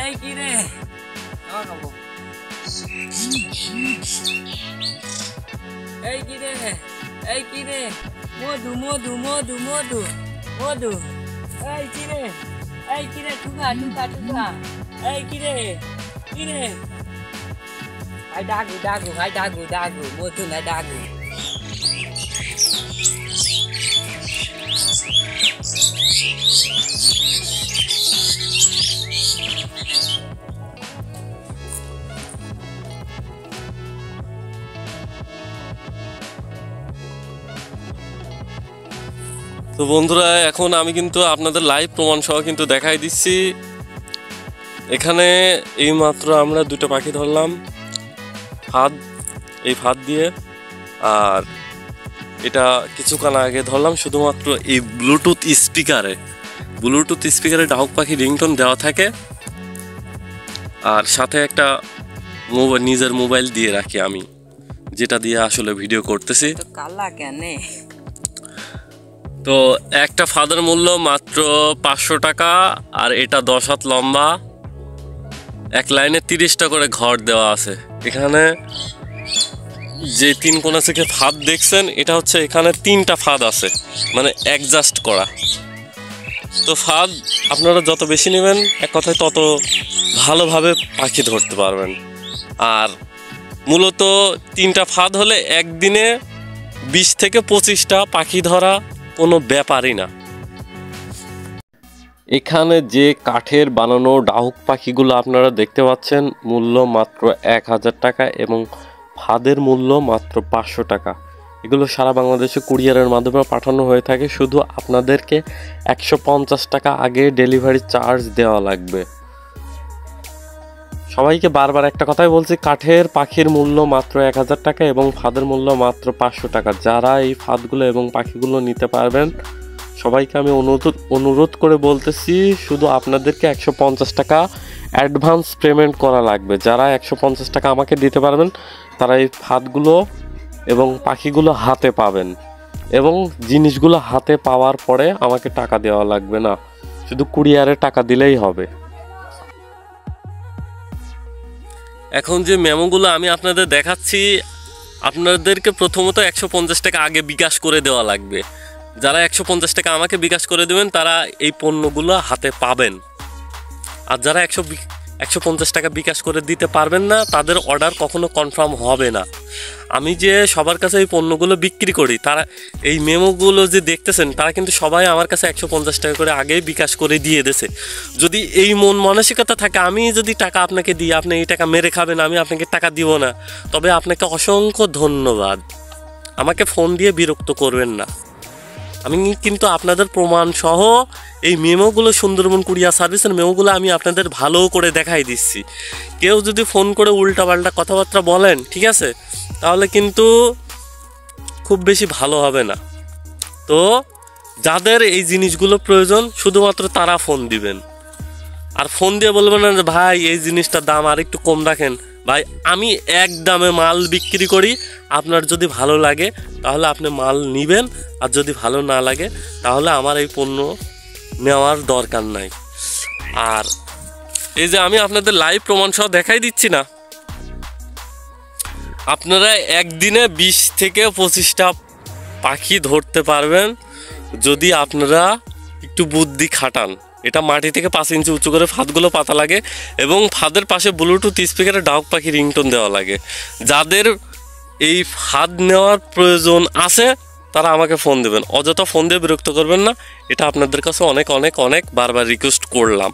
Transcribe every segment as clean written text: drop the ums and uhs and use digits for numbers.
এই কি রে খাবো এই কি রে মধু মধু মধু মধু মধু এই কি রে টুকা টুকা টুকা এই কি রে ভাই ডাগু মধু না ডাগু তো বন্ধুরা এখন আমি কিন্তু আপনাদের লাইভ প্রমাণ সহ কিন্তু দেখাই দিচ্ছি। এখানে এই মাত্র আমরা দুটো পাখি ধরলাম এই ফাঁদ দিয়ে, আর এটা কিছুক্ষণ আগে ধরলাম শুধুমাত্র এই ব্লুটুথ স্পিকারে ডাহুক পাখি রিংটোন দেওয়া থাকে, আর সাথে একটা নিজের মোবাইল দিয়ে রাখি আমি, যেটা দিয়ে আসলে ভিডিও করতেছি। কালা কেন? তো একটা ফাদের মূল্য মাত্র 500 টাকা, আর এটা 10 হাত লম্বা, এক লাইনে 30টা করে ঘর দেওয়া আছে। এখানে যে 3 কোণা থেকে ফাদ দেখছেন, এটা হচ্ছে এখানে 3টা ফাদ আছে, মানে অ্যাডজাস্ট করা। তো ফাদ আপনারা যত বেশি নেবেন এক কথায় তত ভালোভাবে পাখি ধরতে পারবেন। আর মূলত 3টা ফাদ হলে একদিনে 20 থেকে 25টা পাখি ধরা কোনো ব্যাপারই না। এখানে যে কাঠের বানানো ডাহুক পাখিগুলো আপনারা দেখতে পাচ্ছেন, মূল্য মাত্র 1000 টাকা এবং ফাদের মূল্য মাত্র 500 টাকা। এগুলো সারা বাংলাদেশে কুরিয়ারের মাধ্যমে পাঠানো হয়ে থাকে। শুধু আপনাদেরকে 150 টাকা আগে ডেলিভারি চার্জ দেওয়া লাগবে। সবাইকে বারবার একটা কথাই বলছি, কাঠের পাখির মূল্য মাত্র 1000 টাকা এবং ফাদের মূল্য মাত্র 500 টাকা। যারা এই ফাদগুলো এবং পাখিগুলো নিতে পারবেন সবাইকে আমি অনুরোধ করে বলতেছি, শুধু আপনাদেরকে 150 টাকা অ্যাডভান্স পেমেন্ট করা লাগবে। যারা 150 টাকা আমাকে দিতে পারবেন তারা এই ফাদগুলো এবং পাখিগুলো হাতে পাবেন, এবং জিনিসগুলো হাতে পাওয়ার পরে আমাকে টাকা দেওয়া লাগবে না, শুধু কুরিয়ারে টাকা দিলেই হবে। এখন যে মেমোগুলো আমি আপনাদের দেখাচ্ছি, আপনাদেরকে প্রথমত 150 টাকা আগে বিকাশ করে দেওয়া লাগবে। যারা 150 টাকা আমাকে বিকাশ করে দেবেন তারা এই পণ্যগুলো হাতে পাবেন। আর যারা 150 টাকা বিকাশ করে দিতে পারবেন না, তাদের অর্ডার কখনো কনফার্ম হবে না। আমি যে সবার কাছে এই পণ্যগুলো বিক্রি করি, তারা এই মেমোগুলো যে দেখতেছেন তারা কিন্তু সবাই আমার কাছে 150 টাকা করে আগেই বিকাশ করে দিয়ে দিয়েছে। যদি এই মন মানসিকতা থাকে আমি যদি টাকা আপনাকে দিই, আপনি এই টাকা মেরে খাবেন, আমি আপনাকে টাকা দিব না, তবে আপনাকে অসংখ্য ধন্যবাদ। আমাকে ফোন দিয়ে বিরক্ত করবেন না। আমি কিন্তু আপনাদের প্রমাণ সহ এই মেমোগুলো, সুন্দরবন কুরিয়ার সার্ভিসের মেমোগুলো আমি আপনাদের ভালো করে দেখাই দিচ্ছি। কেউ যদি ফোন করে উল্টাপাল্টা কথাবার্তা বলেন, ঠিক আছে, তাহলে কিন্তু খুব বেশি ভালো হবে না। তো যাদের এই জিনিসগুলো প্রয়োজন শুধুমাত্র তারা ফোন দিবেন, আর ফোন দিয়ে বলবেন না যে ভাই এই জিনিসটার দাম আর একটু কম রাখেন। ভাই আমি এক দামে মাল বিক্রি করি, আপনার যদি ভালো লাগে তাহলে আপনি মাল নেবেন, আর যদি ভালো না লাগে তাহলে আমার এই পণ্য নেওয়ার দরকার নাই। আর এই যে আমি আপনাদের লাইভ প্রমাণ সহ দেখাই দিচ্ছি না, আপনারা একদিনে 20 থেকে 25টা পাখি ধরতে পারবেন যদি আপনারা একটু বুদ্ধি খাটান। এটা মাটি থেকে 5 ইঞ্চি উঁচু করে ফাঁদগুলো পাতা লাগে এবং ফাঁদের পাশে ব্লুটুথ স্পিকারে ডাহুক পাখি রিংটোন দেওয়া লাগে। যাদের এই ফাঁদ নেওয়ার প্রয়োজন আছে তারা আমাকে ফোন দেবেন, অযথা ফোন দিয়ে বিরক্ত করবেন না। এটা আপনাদের কাছে অনেক অনেক অনেক বারবার রিকোয়েস্ট করলাম।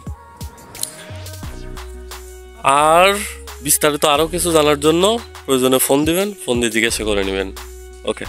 আর বিস্তারিত আরও কিছু জানার জন্য প্রয়োজনে ফোন দিবেন, ফোন দিয়ে জিজ্ঞাসা করে নেবেন। ওকে।